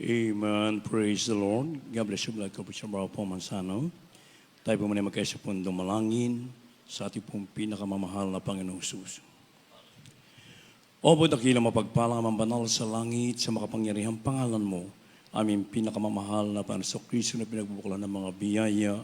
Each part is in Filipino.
Amen. Praise the Lord. God bless you. Black Kapit Shabara po Mansano. Tayo po muna magkaisa pong dumalangin sa ating pong pinakamamahal na Panginoong Jesus. Opo, dakilang mapagpalang amang banal sa langit sa makapangyarihang pangalan mo. Aming pinakamamahal na Panginoong Kristo na pinagbubuklan ng mga biyaya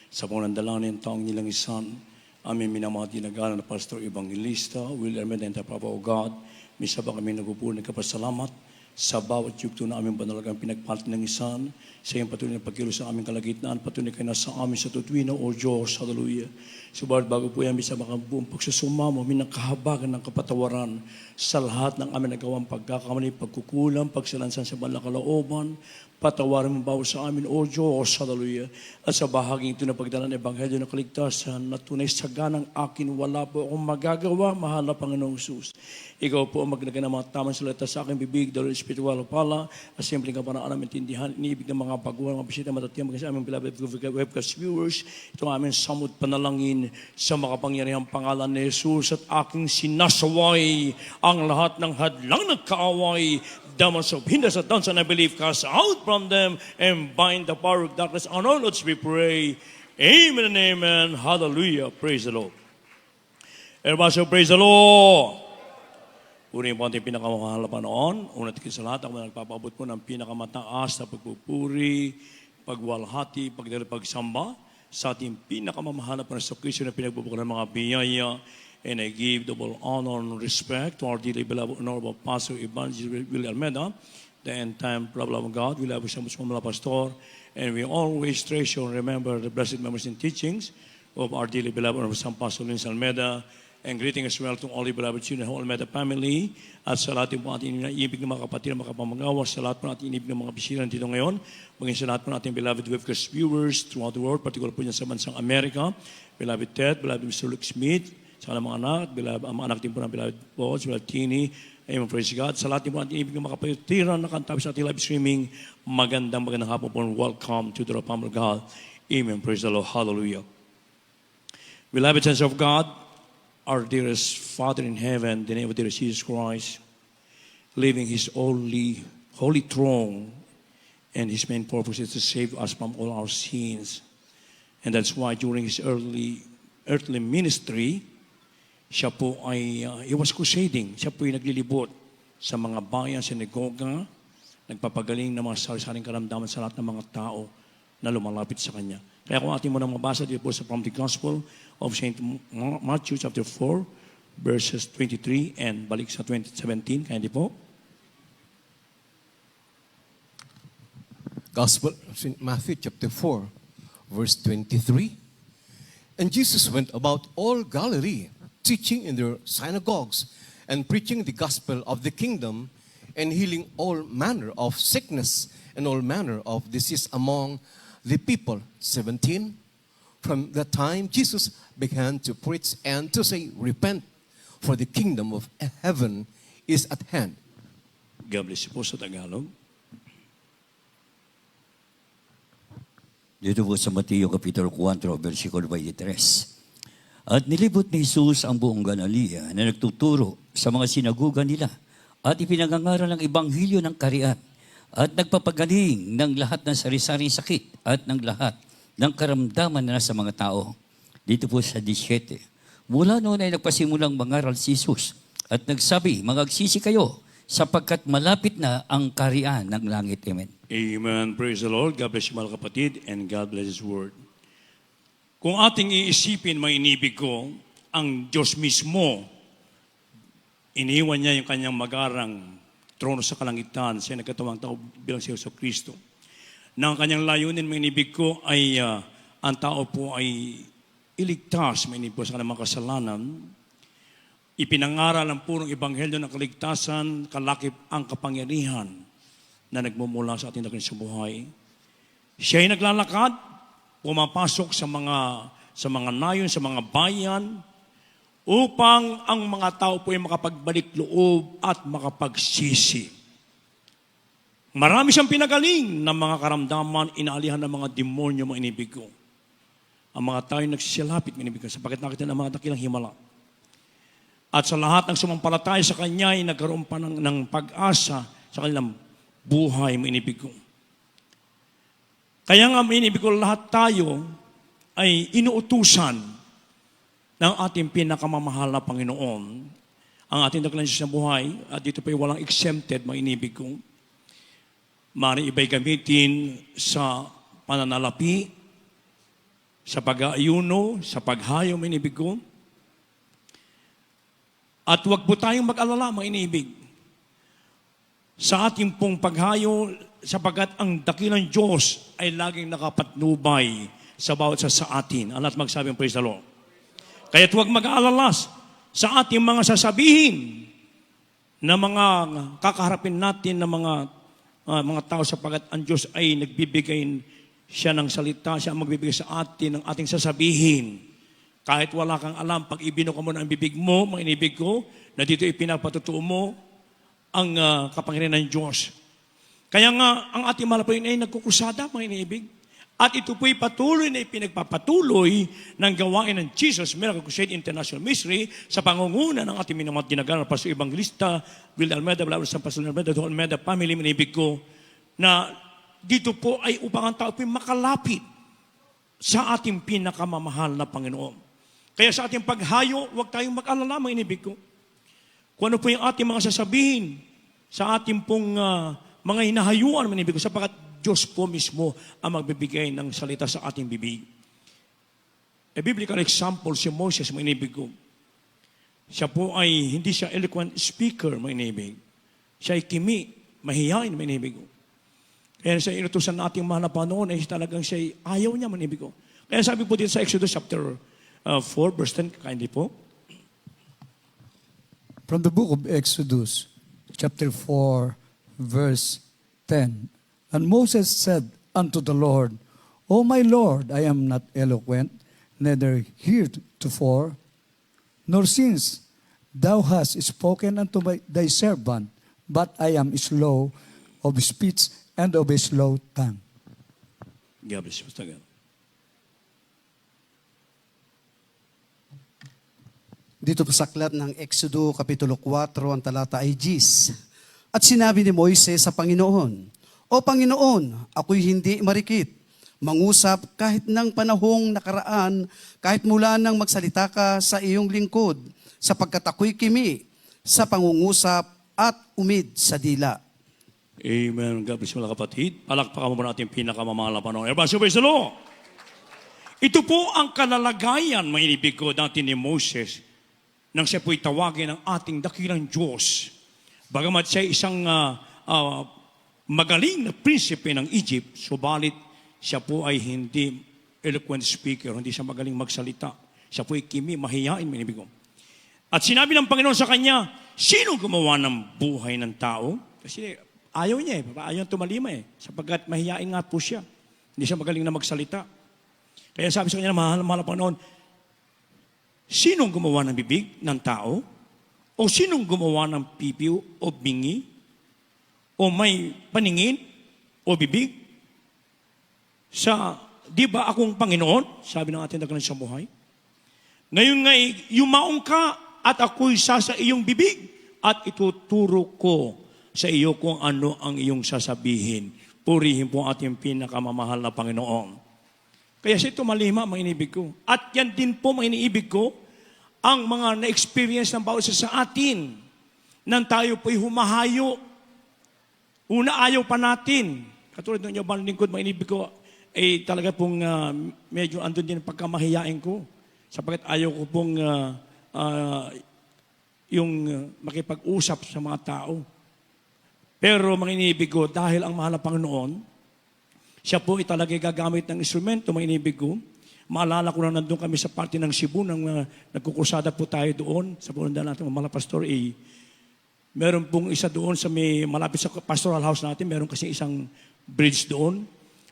sa panandalanan ng taong nilang isan. Aming minamati nagalan na Pastor Evangelista, William Medenta, Papa o God. Misa pa kami nagpupuri ng kapasalamat sa bawat yugto na aming banalagang pinagpalit ng isan, sa iyong patuloy na pagkilos sa aming kalagitnaan, patuloy kayo nasa amin sa tutuwina, O Diyos, hallelujah. Subalit bago po yan, sa mga buong pagsusumamo, minangkahabagan ng kapatawaran sa lahat ng aming nagawang pagkakamali, pagkukulang, pagsalansan sa banal na kalooban, patawarin mo bawat sa amin, O Diyos, hallelujah. At sa bahaging ito na pagdala ng Ebanghelyo ng kaligtasan, na tunay sa ganang akin, wala po akong magagawa, mahal na Panginoong Jesus. Ikaw po ang maglagay ng mga tamang salita sa aking bibig, dahil espiritual o pala, at simpleng kapanaan namin tindihan, iniibig ng mga baguhan, mga bisita, matatiyang mga sa aming beloved webcast viewers, itong aming samud panalangin sa makapangyarihang pangalan ni Jesus, at aking sinasaway ang lahat ng hadlang nagkaaway, demons of hindrance at downs, and I believe cast out from them and bind the power of darkness. On our Lords we pray. Amen and amen. Hallelujah. Praise the Lord. Everybody say, praise the Lord. Una po ating pinakamahal na Panginoon. Una tigil sa lahat, ako nagpapabot po ng pinakamataas na pagpupuri, pagwalhati, pagsamba sa ating pinakamamahal na Panginoon Kristo na pinagbubukan ng mga biyaya. And I give double honor and respect to our dearly beloved Honorable Pastor Evangelist William Almeida, the end-time problem of God. We love you so much, Mamala Pastor. And we always treasure and remember the blessed memories and teachings of our dearly beloved Honorable Pastor Luis Almeida. And greeting as well to all the beloved children, whole Almeida family, at sa lahat po ating iniibig ng mga kapatid, mga kapamagawa, sa lahat po ating iniibig ng mga bisita dito ngayon, maging sa lahat po ating beloved webcast viewers throughout the world, particular po niya sa bansang Amerika, beloved Ted, beloved Mr. Luke Smith, sa mga anak, beloved, ang mga anak din po ng beloved Paul, beloved Tini, amen, praise God. Sa lahat din po ating iniibig ng mga kapatiran na kantabi sa ating live streaming, magandang hapon po, welcome to the Republic of God. Amen, praise the Lord, hallelujah. Beloved saints of God, our dearest Father in heaven, the name of dearest Jesus Christ, living His holy throne, and His main purpose is to save us from all our sins. And that's why during His earthly ministry, siya po ay, he was crusading. Siya po ay naglilibot sa mga bayan, sinagoga, nagpapagaling ng mga sari-saring karamdaman sa lahat ng mga tao na lumalapit sa Kanya. Kaya kung ating muna mabasa dito po sa from the Gospel of St. Matthew chapter 4, verses 23 and balik sa 17, kaya di po. Gospel of St. Matthew chapter 4, verse 23. And Jesus went about all Galilee, teaching in their synagogues and preaching the gospel of the kingdom and healing all manner of sickness and all manner of disease among the people. 17. From that time, Jesus began to preach and to say, repent, for the kingdom of heaven is at hand. God bless you po sa Tagalog. Dito po sa Mateo Kapitulo 4, versikulo 23. At nilibot ni Jesus ang buong Galilea na nagtuturo sa mga sinaguga nila at ipinangangaral ng Ebanghelyo ng Karian at nagpapagaling ng lahat ng sari-saring sakit at ng lahat ng karamdaman na nasa mga tao. Dito po sa 17. Mula noon ay nagpasimulang mangaral si Jesus at nagsabi, magagsisi kayo sapagkat malapit na ang Karian ng langit. Amen. Amen. Praise the Lord. God bless you mga kapatid, and God bless His word. Kung ating iisipin, may inibig ko, ang Diyos mismo, iniwan niya yung kanyang magarang trono sa kalangitan, siya nagkatawang tao bilang si Yesu Kristo. Na ang kanyang layunin, may inibig ko, ay ang tao po ay iligtas, may inibig po sa kanyang mga kasalanan. Ipinangaral ang purong ebanghelyo ng kaligtasan, kalakip ang kapangyarihan na nagmumula sa ating sa buhay. Siya ay naglalakad, pumapasok sa mga nayon, sa mga bayan, upang ang mga tao po ay makapagbalik loob at makapagsisi. Marami siyang pinagaling ng mga karamdaman, inaalihan ng mga demonyo, mga inibig ko. Ang mga tao ay nagsisilapit, mga inibig ko, sapagkat nakita ng mga dakilang himala. At sa lahat ng sumampalataya sa Kanya ay nagkaroon pa ng pag-asa sa kanilang buhay, mga inibig ko. Kaya nga, mga inibig ko, lahat tayo ay inuutusan ng ating pinakamamahal na Panginoon, ang ating dakilang Diyos na buhay, at dito pa walang exempted, mga inibig ko. Maaari iba'y gamitin sa pananalapi, sa pag-aayuno, sa paghayo, mga inibig ko. At huwag po tayong mag-alala, mga inibig, sa ating pong paghayo, sapagkat ang dakilang Diyos ay laging nakapatnubay sa bawat sa atin. Alat magsabing praise the Lord. Kaya't huwag mag-aalalas sa ating mga sasabihin na mga kakaharapin natin na mga tao, sapagkat ang Diyos ay nagbibigay siya ng salita, siya ang magbibigay sa atin ng ating sasabihin. Kahit wala kang alam, pag ibinuka mo na ang bibig mo, mga inibig ko, na dito ipinapatutuo mo ang kapangyarihan ng Diyos. Kaya nga, ang ating mahal po ay nagkukusada, mga inibig. At ito po'y patuloy na ipinagpapatuloy ng gawain ng Jesus Miracle Crusade International Ministry sa pangunguna ng ating minamahal ginagawa ng Pastor Evangelista Will Almeida, San Pastor Almeida, Don Almeida, family, minibig ko, na dito po ay upang ang tao po'y makalapit sa ating pinakamamahal na Panginoon. Kaya sa ating paghayo, huwag tayong mag-alala, mga inibig ko. Kung ano po yung ating mga sasabihin sa ating pong mga hinahayuan, mga inibig ko, sapagkat Diyos po mismo ang magbibigay ng salita sa ating bibig. A biblical example, si Moses, mga inibig ko. Siya po ay hindi siya eloquent speaker, mga inibig. Siya ay kimi, mahihain, mga inibig ko. Kaya sa inutusan nating mahal na Panginoon ay talagang siya ay ayaw niya, mga inibig ko. Kaya sabi po dito sa Exodus chapter 4, verse 10, kindly po. From the book of Exodus, chapter 4, verse 10. And Moses said unto the Lord, O my Lord, I am not eloquent, neither heretofore, nor since thou hast spoken unto thy servant, but I am slow of speech and of a slow tongue. God bless you, Pastor Gal. Dito po sa aklat ng Exodo Kapitulo 4, ang talata ay 10. At sinabi ni Moises sa Panginoon, O Panginoon, ako'y hindi marikit, mangusap kahit ng panahong nakaraan, kahit mula nang magsalita ka sa iyong lingkod, sapagkat ako'y kimi sa pangungusap at umid sa dila. Amen. God bless you, mga kapatid. Palakpakan mo natin pinakamamahal na Panginoon. Everybody, praise the Lord. Ito po ang kalalagayan, mga inibig ko, natin ni Moses, nang siya po'y tawagin ng ating dakilang Diyos. Bagamat siya isang magaling na prinsipe ng Egypt, subalit siya po ay hindi eloquent speaker, hindi siya magaling magsalita. Siya po ay kimi, mahihain, minibig ko. At sinabi ng Panginoon sa kanya, sino gumawa ng buhay ng tao? Kasi ayaw niya ayaw tumalima sapagkat mahihain nga po siya. Hindi siya magaling na magsalita. Kaya sabi sa kanya, mahal na Panginoon, sinong gumawa ng bibig ng tao? O sinong gumawa ng pipiw o bingi? O may paningin o bibig? Di ba akong Panginoon? Sabi ng ating dakilang sa buhay. Ngayon nga, yumaong ka at ako'y sa iyong bibig at ituturo ko sa iyo kung ano ang iyong sasabihin. Purihin po ating pinakamamahal na Panginoon. Kaya siya tumalima, mga inibig ko. At yan din po, mga iniibig ko, ang mga na-experience ng bawat isa sa atin nang tayo po'y humahayo. Una, ayaw pa natin. Katulad ng inyong lingkod, mga inibig ko, talaga pong medyo andun din ang pagkamahiyain ko. Sapagkat ayaw ko pong yung makipag-usap sa mga tao. Pero mga inibig ko, dahil ang mahal na Panginoon, siya po talaga gagamit ng instrumento, mga inibig ko. Maalala ko na nandun kami sa parte ng Cebu, nang nagkukusada po tayo doon, sa punundan natin, mga pastor, meron pong isa doon sa malapit sa pastoral house natin, meron kasi isang bridge doon.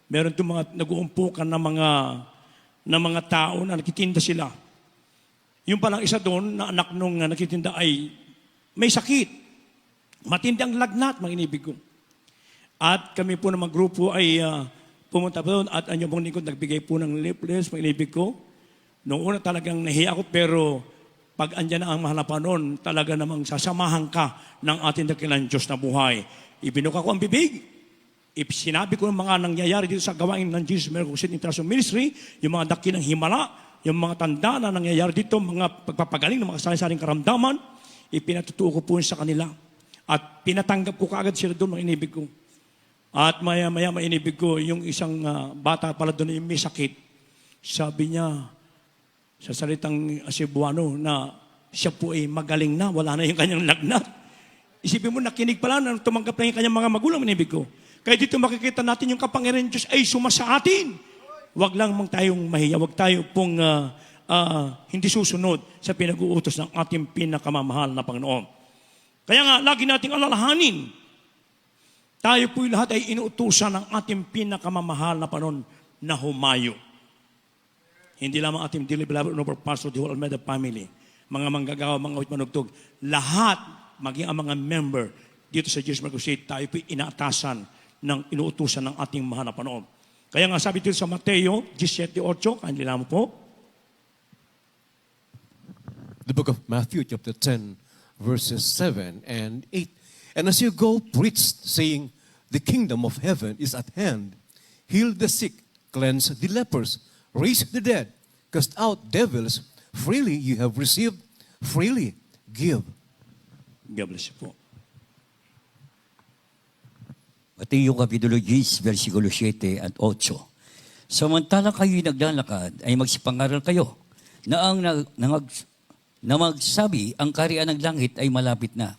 Meron itong mga nag-uumpukan na mga tao na nakitinda sila. Yung palang isa doon, na anak nung nakitinda ay may sakit. Matindi ang lagnat, mga inibig ko. At kami po ng mga grupo ay pumunta po doon at ang pong lingkod nagbigay po ng leaflets, mga inibig ko. Noong una talagang nahiya ako, pero pag andyan na ang mahal na Panginoon, talaga namang sasamahan ka ng ating dakilang Diyos na buhay. ibinuka ko ang bibig, sinabi ko ng mga nangyayari dito sa gawain ng Jesus Miracle City International Ministry, yung mga dakilang himala, yung mga tanda na nangyayari dito, mga pagpapagaling ng mga sari-saring karamdaman, ipinatutuo ko po sa kanila. At pinatanggap ko kaagad sila doon, mga inibig ko. At maya-maya mainibig ko, yung isang bata pala doon yung may sakit. Sabi niya, sa salitang Cebuano, na siya po ay magaling na, wala na yung kanyang lagnat. Isipin mo, nakinig pala na tumanggap na yung kanyang mga magulang, inibig ko. Kaya dito makikita natin yung kapangyarihan ng Diyos ay sumasa atin. Huwag lang mang tayong mahiya, huwag tayo pong hindi susunod sa pinag-uutos ng ating pinakamamahal na Panginoon. Kaya nga, lagi nating alalahanin, tayo po'y lahat ay inuutusan ng ating pinakamamahal na Panginoon na humayo. Hindi lamang ating dearly beloved and pastor, the whole Almeida family, mga manggagawa, mga manugtog, lahat, maging ang mga member dito sa Jesus Miracle City, tayo po'y inaatasan ng inuutusan ng ating mahal na Panginoon. Kaya nga sabi dito sa Mateo 17:8, kanila mo po. The book of Matthew chapter 10 verses 7 and 8. And as you go, preach, saying, the kingdom of heaven is at hand. Heal the sick, cleanse the lepers, raise the dead, cast out devils. Freely you have received, freely give. God bless you po. Mateo Kapitulo 10, versikulo 7 at 8. Samantala kayo'y naglalakad, ay magsipangaral kayo na magsabi, ang kaharian ng langit ay malapit na.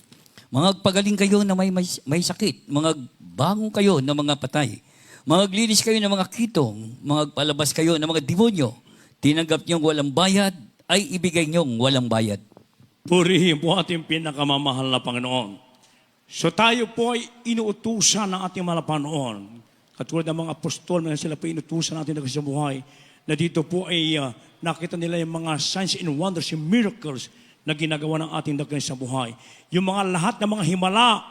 Magpagaling kayo na may sakit, magbangon kayo ng mga patay, maglinis kayo ng mga kitong, magpalabas kayo ng mga demonyo. Tinanggap niyong walang bayad, ay ibigay niyong walang bayad. Purihin po ating pinakamamahal na Panginoon. So tayo po ay inuutusan ng ating mga Panginoon. Katulad ng mga apostol, na sila po inutusan natin sa buhay, na dito po ay nakita nila yung mga signs and wonders, yung miracles na ginagawa ng ating dakilang sa buhay. Yung mga lahat ng mga himala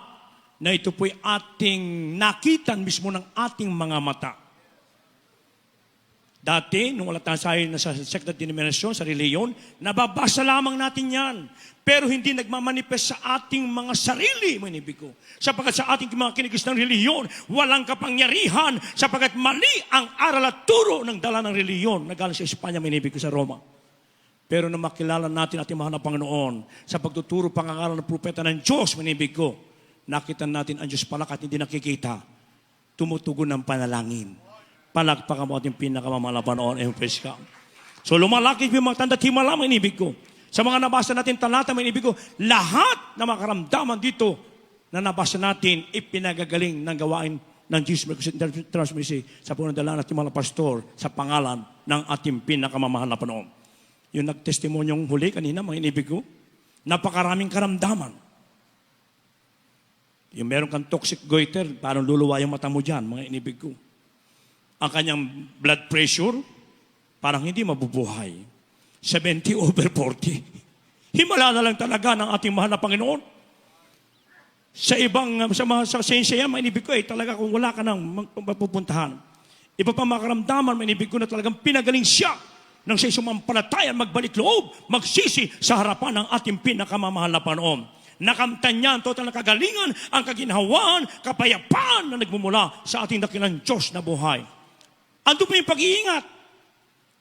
na ito po ay ating nakitan mismo ng ating mga mata. Dati, nung wala tayo sa sekta denominasyon, sa reliyon, nababasa lamang natin yan. Pero hindi nagmamanifest sa ating mga sarili, mga inibig ko. Sapagkat sa ating mga kinigis ng reliyon, walang kapangyarihan, sapagkat mali ang aral at turo ng dala ng reliyon na galing sa Espanya, mga inibig ko, sa Roma. Pero na makilala natin ating mahal na Panginoon, sa pagtuturo pangangaral ng propeta ng Diyos, mga inibig ko, nakita natin ang Diyos pala kahit hindi nakikita, tumutugon ng panalangin. Palakpakan mo ating pinakamamahal na Panginoon, praise God. So lumalaki yung mga tanda at himala, mga inibig ko. Sa mga nabasa natin talata, mga inibig ko, lahat na makaramdaman dito na nabasa natin, ipinagagaling ng gawain ng Jesus International Ministry sa punadala natin mga pastor sa pangalan ng ating pinakamamahal na Panginoon. Yung nagtestimonyong huli kanina, mga inibig ko, napakaraming karamdaman. Yung meron kang toxic goiter, parang luluwa yung mata mo dyan, mga inibig ko. Ang kanyang blood pressure, parang hindi mabubuhay. 70/40. Himala na lang talaga ng ating mahal na Panginoon. Sa ibang, sa sensya yan, mainibig ko talaga kung wala ka nang mapupuntahan. Iba pa makaramdaman, mainibig ko na talagang pinagaling siya nang siya sumampalataya, magbalik loob, magsisi sa harapan ng ating pinakamamahal na Panginoon. Nakamtan niya ang total na kagalingan, ang kaginhawaan, kapayapaan na nagmumula sa ating dakilang Diyos na buhay. Ando pa yung pag-iingat.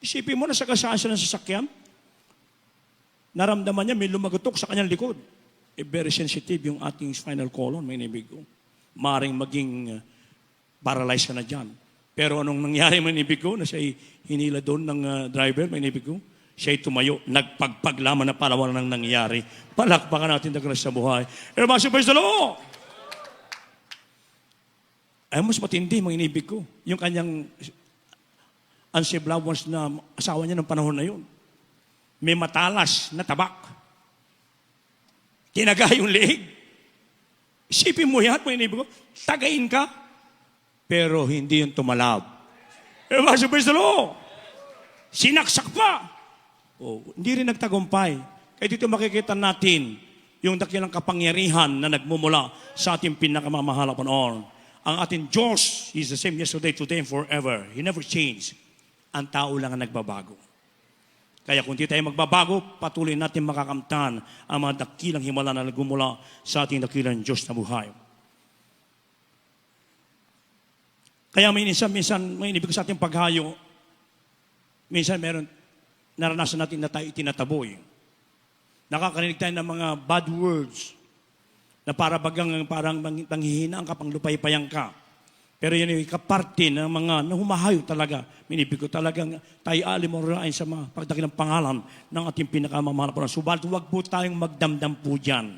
Isipin mo na sa kasaan siya ng sasakyan, naramdaman niya may lumagutok sa kanyang likod. Very sensitive yung ating spinal column, may inibig ko. Maring maging paralyzed ka na dyan. Pero anong nangyari, may inibig ko, na siya'y hinila doon ng driver, may inibig ko, siya'y tumayo, nagpagpaglaman na para walang nangyari. Palakpakan natin dagdag sa buhay. Everybody, praise the Lord! Ay, mas matindi, mga inibig ko. Yung kanyang unsaved loved ones na asawa niya ng panahon na yun. May matalas na tabak. Tinaga yung leeg. Isipin mo yan, mga inibig ko. Tagayin ka, pero hindi yung tumalab. Everybody, praise the Lord! Sinaksak pa. Hindi rin nagtagumpay. Kaya dito makikita natin yung dakilang kapangyarihan na nagmumula sa ating pinakamamahal na Panginoon. Ang ating Diyos, He's the same yesterday, today, and forever. He never changed. Ang tao lang ang nagbabago. Kaya kung di tayo magbabago, patuloy natin makakamtan ang mga dakilang himala na nagmumula sa ating dakilang Diyos na buhay. Kaya minsan may inibig ko sa ating paghayo, minsan meron, naranasan natin na tayo itinataboy. Nakakarinig tayo ng mga bad words na parang panghihinaan ka, panglupay-payang ka. Pero yun yung kaparte ng mga nahumahayo talaga. Minibig ko talagang tayo alimurain sa mga pagdaki ng pangalan ng ating pinakamamahal po. Subalit huwag po tayong magdamdam po dyan.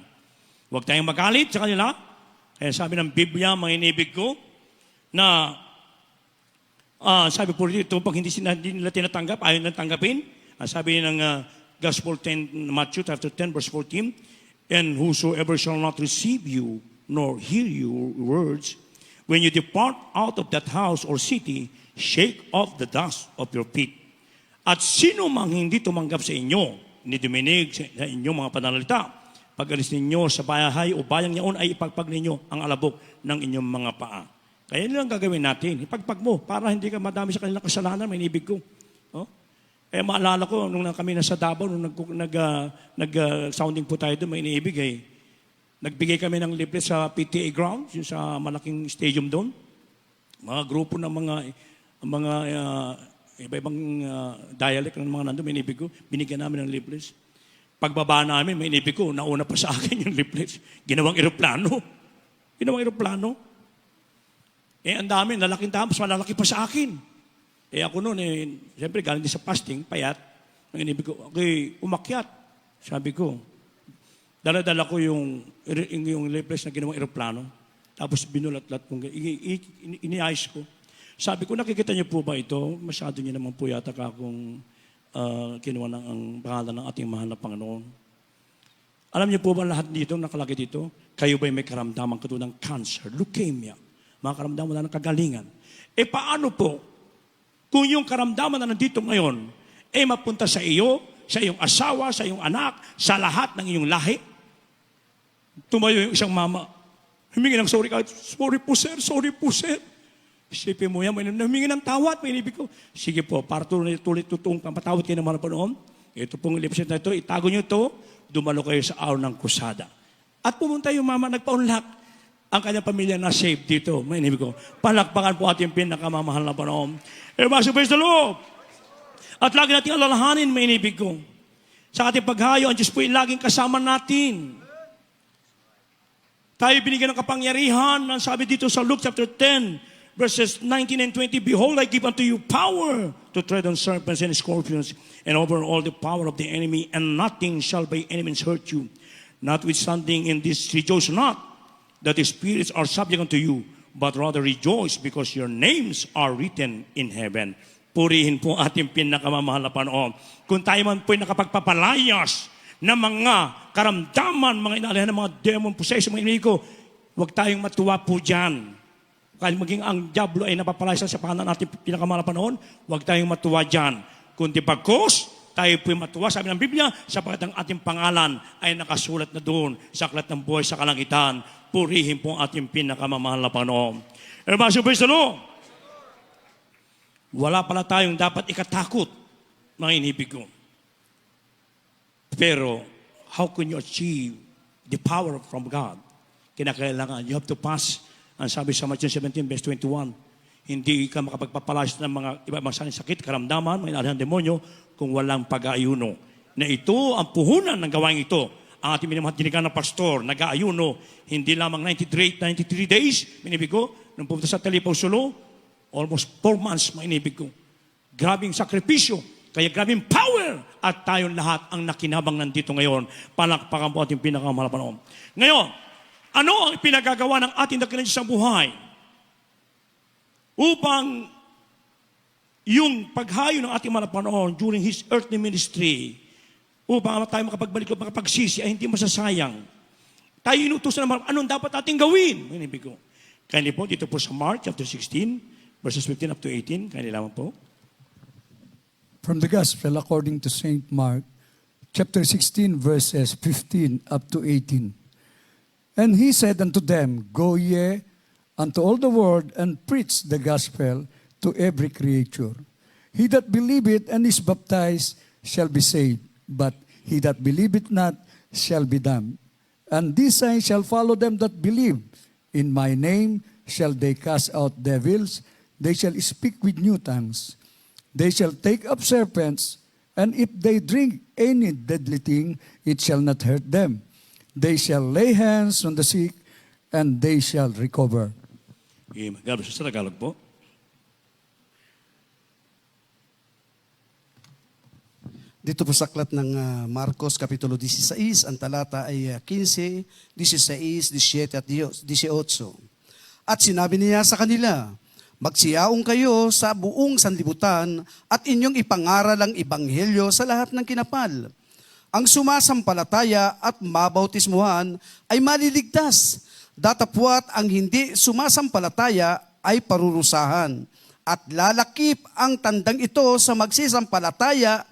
Huwag tayong magalit sa kanila. Kaya sabi ng Biblia, mga inibig ko, na sabi po dito, pag hindi nila tinatanggap, ayaw nila tanggapin. Sabi ng Gospel 10, Matthew chapter 10, verse 14, and whosoever shall not receive you, nor hear your words, when you depart out of that house or city, shake off the dust of your feet. At sino mang hindi tumanggap sa inyo, ni duminig sa inyong mga pananalita, pag-alis ninyo sa bahay o bayang yaon ay ipagpag ninyo ang alabok ng inyong mga paa. Kaya yun lang gagawin natin. Ipagpag mo para hindi ka madami sa kanilang kasalanan, may inibig ko. Oh? Eh maalala ko, nung kami nasa Davao, nung nag-sounding po tayo doon, may inibig eh. Nagbigay kami ng leaflet sa PTA ground, yung sa malaking stadium doon. Mga grupo ng mga iba-ibang dialect ng mga nandun, may inibig ko. Binigyan namin ng leaflets. Pagbaba namin, may inibig ko, nauna pa sa akin yung leaflets. Ginawang eroplano. Eh, ang dami, lalaking tapos malalaki pa sa akin. Eh, ako noon, siyempre, galing din sa fasting, payat. Ang inibig ko, okay, umakyat. Sabi ko, dala-dala ko yung leaflets na ginawang eroplano. Tapos binulat-lat kong, iniayos ko. Sabi ko, nakikita niyo po ba ito? Masyado niyo naman po yata ka kung kinuha ng ang pangalan ng ating mahal na Panginoon. Alam niyo po ba lahat dito, nakalagay dito? Kayo ba'y may karamdaman katulad ng cancer, leukemia, mga karamdaman na ng kagalingan? Eh paano po kung yung karamdaman na nandito ngayon mapunta sa iyo, sa iyong asawa, sa iyong anak, sa lahat ng iyong lahi? Tumayo yung isang mama, humingi ng sorry po sir. Isipin mo yan, humingi ng tawad, may inibig ko. Sige po, para tuloy totoong pampatawad kayo ng mga panoon. Ito pong lipset na ito, itago nyo ito, dumalo kayo sa araw ng kusada. At pumunta yung mama, nagpaunlak. Ang kanyang pamilya na safe dito, may inibig ko. Palakpakan po ating pinakamamahal na panoon. Praise the Lord! At lagi natin alalahanin, may inibig ko. Sa ating paghayo, ang Diyos po ay laging kasama natin. Tayo binigyan ng kapangyarihan, ang sabi dito sa Luke chapter 10, verses 19 and 20, behold, I give unto you power to tread on serpents and scorpions and over all the power of the enemy, and nothing shall by any means hurt you. Notwithstanding in this, rejoice not that the spirits are subject unto you, but rather rejoice because your names are written in heaven. Purihin po ating pinakamamahal na Panginoon. Kung tayo man po'y nakapagpapalayas ng mga karamdaman, mga inalihan ng mga demon possession, mga inimigo, huwag tayong matuwa po dyan. Kahit maging ang diablo ay napapalayas sa pangalan natin pinakamahal na Panginoon, huwag tayong matuwa dyan. Kundi pagkos, tayo po'y matuwa. Sabi ng Biblia, sapagkat ang ating pangalan ay nakasulat na doon sa aklat ng buhay sa kalangitan. Purihin po ang ating pinakamamahal na Panginoon. Praise the Lord! Wala pala tayong dapat ikatakot, mga inibig ko. Pero, how can you achieve the power from God? Kinakailangan, you have to pass. Ang sabi sa Matthew 17, verse 21, hindi ka makapagpapalayas ng mga iba-ibang sakit, karamdaman, mga inalihan demonyo, kung walang pag-aayuno. Na ito, ang puhunan ng gawain ito, ang ating minamahal dinigan ng pastor, nag-aayuno, hindi lamang 93 days, minibig ko, nung pumunta sa Talipaw Sulu, almost 4 months, mainibig ko. Grabing sakripisyo, kaya grabing power, at tayong lahat ang nakinabang nandito ngayon. Palakpakan po ating pinakamahal na Panginoon. Ngayon, ano ang pinagagawa ng ating dakilang Diyos sa buhay? Upang yung paghayo ng ating mahal na Panginoon during His earthly ministry, upang tayo makapagbalik o makapagsisi, ay hindi masasayang. Tayo inutusan naman, anong dapat ating gawin? Mainibig ko. Kaya po, dito po sa Mark chapter 16, verses 15 up to 18, kaya nilaman po. From the Gospel according to St. Mark, chapter 16, verses 15 up to 18. And he said unto them, go ye unto all the world and preach the gospel to every creature. He that believeth and is baptized shall be saved, but he that believeth not shall be damned. And these signs shall follow them that believe. In my name shall they cast out devils, they shall speak with new tongues. They shall take up serpents, and if they drink any deadly thing, it shall not hurt them. They shall lay hands on the sick, and they shall recover. Amen. God bless you. Sa Tagalog po. Dito po sa aklat ng Marcos Kapitulo 16, ang talata ay 15, 16, 17 at 18. At sinabi niya sa kanila, magsiyaong kayo sa buong sanlibutan at inyong ipangaral ang ebanghelyo sa lahat ng kinapal. Ang sumasampalataya at mabautismuhan ay maliligtas, datapwat ang hindi sumasampalataya ay parurusahan. At lalakip ang tandang ito sa magsisampalataya,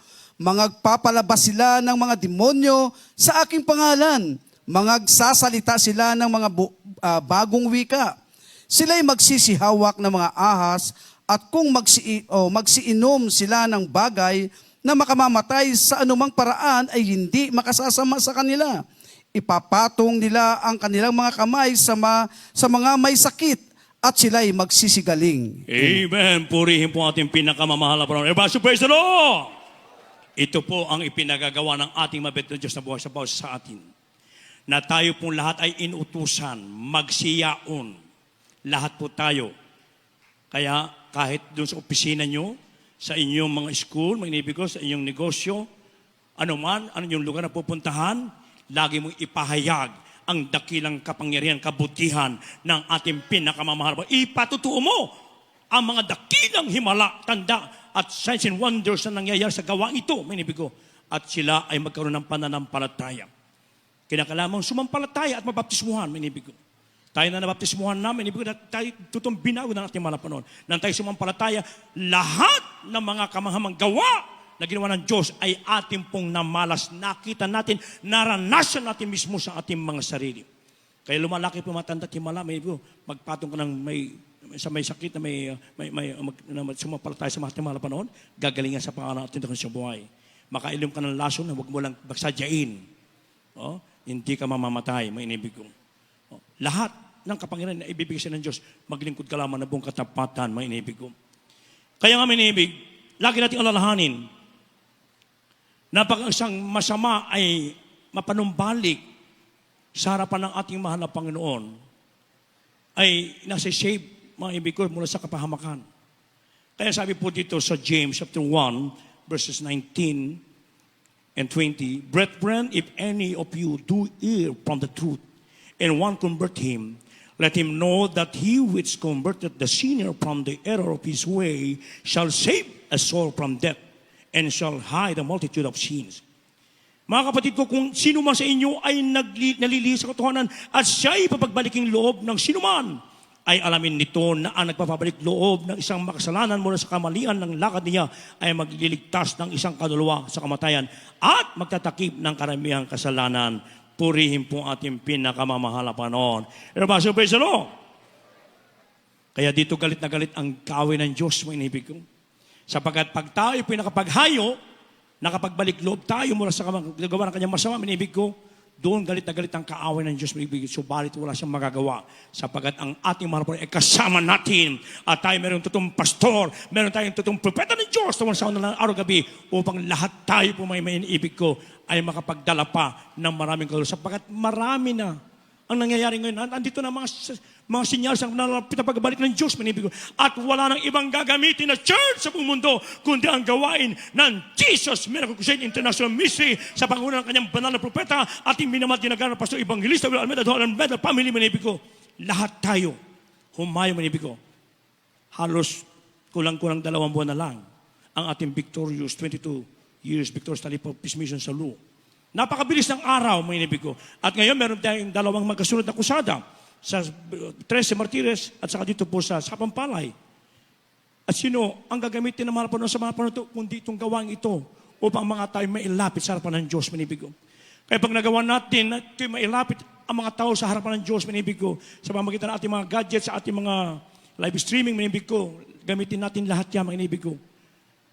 mangagpapalabas sila ng mga demonyo sa aking pangalan. Mangagsasalita sila ng mga bagong wika. Sila'y magsisihawak ng mga ahas at kung magsiinom sila ng bagay na makamamatay sa anumang paraan ay hindi makasasama sa kanila. Ipapatong nila ang kanilang mga kamay sa mga may sakit at sila'y magsisigaling. Amen. Purihin po ating pinakamamahal na Panginoon. Everybody, praise the Lord! Ito po ang ipinagagawa ng ating mabait na Diyos na buhay sa bawat sa atin. Na tayo pong lahat ay inutusan, magsiyaon. Lahat po tayo. Kaya kahit doon sa opisina nyo, sa inyong mga school, mga inibig ko, sa inyong negosyo, ano yung lugar na pupuntahan, lagi mong ipahayag ang dakilang kapangyarihan, kabutihan ng ating pinakamamahal. Ipatutuo mo ang mga dakilang himala, tanda, at signs and wonders na nangyayari sa gawain ito, may ibig ko. At sila ay magkaroon ng pananampalataya. Kinakailangan sumampalataya at mabaptismuhan, may ibig ko. Tayo na nabaptismuhan namin, ibig ko na tayo tutong binago na natin malapanon. Nang tayo sumampalataya, lahat ng mga kamahamang gawa na ginawa ng Diyos ay ating pong namalas. Nakita natin, naranasan natin mismo sa ating mga sarili. Kaya lumalaki po matanda at himala, may ibig ko, magpatong ka ng may sakit na sumampalataya sa mga timala pa noon, gagalingan sa pangalan at tindakan sa buhay. Makainom ka ng lason na huwag mo lang bagsadyain. Hindi ka mamamatay, may inibig ko. Lahat ng kapangyarihan na ibibigay sa ng Diyos, maglingkod ka lamang na buong katapatan, may inibig ko. Kaya nga may inibig, lagi nating alalahanin na pag isang masama ay mapanumbalik sa harapan ng ating mahal na Panginoon, ay nasa shape, mga ibig ko, mula sa kapahamakan. Kaya sabi po dito sa James chapter 1, verses 19 and 20, Brethren, if any of you do err from the truth, and one convert him, let him know that he which converted the sinner from the error of his way shall save a soul from death, and shall hide a multitude of sins. Mga kapatid ko, kung sino man sa inyo ay nalilihis sa katotohanan at siya'y papagbaliking loob ng sinuman, ay alamin nito na ang nagpapabalik loob ng isang makasalanan mula sa kamalian ng lakad niya ay magliligtas ng isang kaluluwa sa kamatayan at magtatakip ng karamihang kasalanan. Purihin po ating pinakamamahal na Panginoon. Everybody, praise the Lord! Kaya dito galit na galit ang kaaway ng Diyos, mga inibig ko. Sapagkat pag tayo pinakapaghayo, nakapagbalik loob tayo mula sa gawa ng kanyang masama, mga inibig ko, doon galit na galit ang kaaway ng Diyos, mga subalit wala siyang magagawa. Sapagkat ang ating mahal po ay kasama natin. At tayo meron totoong pastor, meron tayong totoong propeta ng Diyos na sa unang araw-gabi upang lahat tayo po may iniibig ko ay makapagdala pa ng maraming kaluluwa. Sapagkat marami na ang nangyayari ngayon. Andito na mga sinyal sa pinapagbalik ng Diyos, manibig ko. At wala nang ibang gagamitin na church sa buong mundo, kundi ang gawain ng Jesus Miracle Crusade International Ministry sa pangunan ng kanyang banal na propeta, ating minamahal ginagana ng Pastor Evangelista Will Almeida, Almeida, family, manibig ko. Lahat tayo, humayo, manibig ko. Halos kulang-kulang 2 buwan na lang ang ating victorious 22 years victorious talip of peace mission sa Lu. Napakabilis ng araw, mga inibig ko. At ngayon, meron tayong 2 magkasunod na kusada sa 13 Martires at saka dito po sa Pampalay. At sino ang gagamitin ng mga Panginoon sa mga Panginoon kundi itong gawang ito upang mga tayo mailapit sa harapan ng Diyos, mga inibig ko. Kaya pag nagawa natin na ito mailapit ang mga tao sa harapan ng Diyos, mga inibig ko, sa pamagitan ng ating mga gadgets, sa ating mga live streaming, mga inibig ko, gamitin natin lahat yan, mga inibig ko.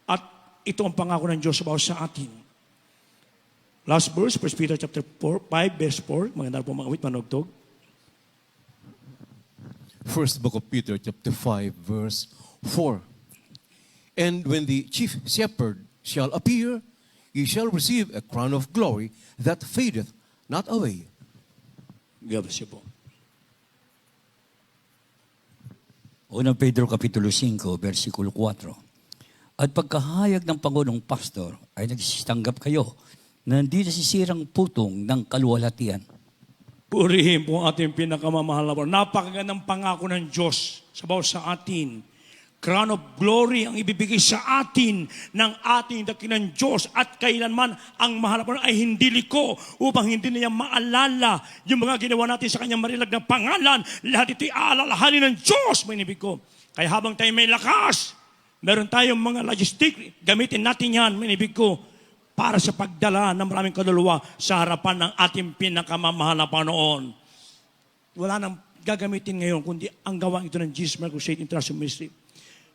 At ito ang pangako ng Diyos sa atin. Last verse, 1 Peter chapter 4, 5, verse 4. Maganda po mga awit, manugtog. First book of Peter, chapter 5, verse 4. And when the chief shepherd shall appear, he shall receive a crown of glory that fadeth not away. God bless you po. Unang Pedro Kapitulo 5, versikulo 4. At pagkahayag ng Pangulong Pastor ay nagsitanggap kayo na hindi nasisirang putong ng kaluwalhatian. Purihin po ang ating pinakamamahal na Lord. Napakagandang pangako ng Diyos sa bawat sa atin. Crown of glory ang ibibigay sa atin ng ating dakilang Diyos at kailanman ang mahal na ay hindi liko upang hindi niya maalala yung mga ginawa natin sa kanyang marilag na pangalan. Lahat ito'y aalalahanin ng Diyos, may inibig ko. Kaya habang tayo may lakas, meron tayong mga logistic, gamitin natin yan, may inibig ko, para sa pagdala ng maraming kaluluwa sa harapan ng ating pinakamamahal na Panginoon. Wala nang gagamitin ngayon, kundi ang gawa ito ng Jesus Crusade International Ministry.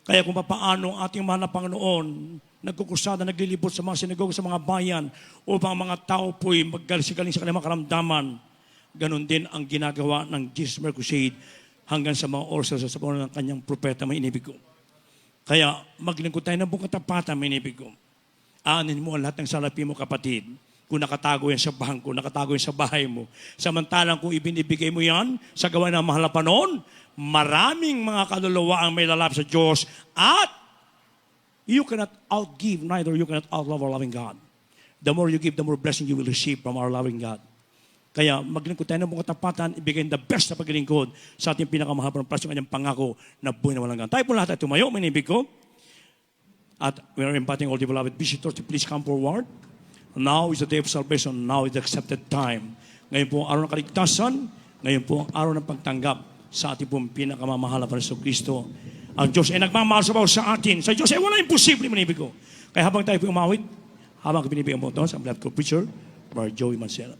Kaya kung paano ang ating mahal na Panginoon nagkukusada, naglilibot sa mga sinagoga, sa mga bayan upang ang mga tao po'y maggalisigaling sa kanilang karamdaman, ganun din ang ginagawa ng Jesus Crusade hanggang sa mga oras sa panahon ng kanyang propeta, may inibig ko. Kaya maglingkod tayo ng buong katapatan, may inibig ko. Aanin mo ang lahat ng salapi mo, kapatid. Kung nakatago yan sa bangko, nakatago yan sa bahay mo. Samantalang kung ibinibigay mo yan sa gawa ng mahal na Panginoon, maraming mga kaluluwa ang may lalapit sa Diyos at you cannot outgive, neither you cannot outlove our loving God. The more you give, the more blessing you will receive from our loving God. Kaya maglingkod tayo ng mga katapatan, ibigay the best na paglingkod sa ating pinakamahal ng presyo kanyang pangako na buhay na walang hanggan. Tayo po lahat ay tumayo, minibig ko. At we are inviting all the beloved visitors to please come forward. Now is the day of salvation. Now is the accepted time. Ngayon po ang araw ng kaligtasan. Ngayon po ang araw ng pagtanggap sa ating pong pinakamamahal na Panginoon Kristo. Ang Diyos ay nagmamahal sa atin. Sa Diyos ay wala imposible, manibig ko. Kaya habang tayo po umawit, habang binibigyan mo ito sa beloved co-preacher, Brother Joey Mancera.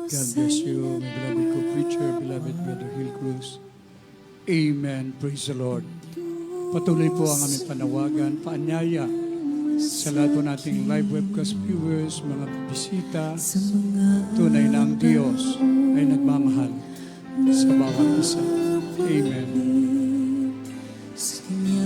God bless you, my beloved co-preacher, beloved Brother Hill Cruz. Amen. Praise the Lord. Patuloy po ang aming panawagan, paanyaya sa lahat po nating live webcast viewers, mga bisita. Tunay na ang Diyos ay nagmamahal sa bawat isa. Amen. See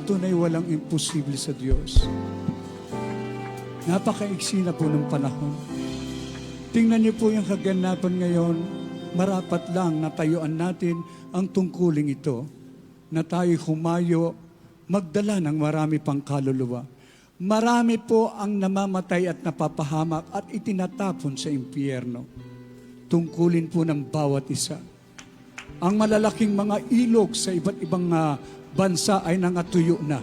tunay walang imposible sa Diyos. Napakaiksi na po ng panahon. Tingnan niyo po yung kaganapan ngayon. Marapat lang na tayuan natin ang tungkuling ito, na tayo humayo, magdala ng marami pang kaluluwa. Marami po ang namamatay at napapahamak at itinatapon sa impyerno. Tungkulin po ng bawat isa. Ang malalaking mga ilog sa iba't ibang bansa ay nangatuyo na.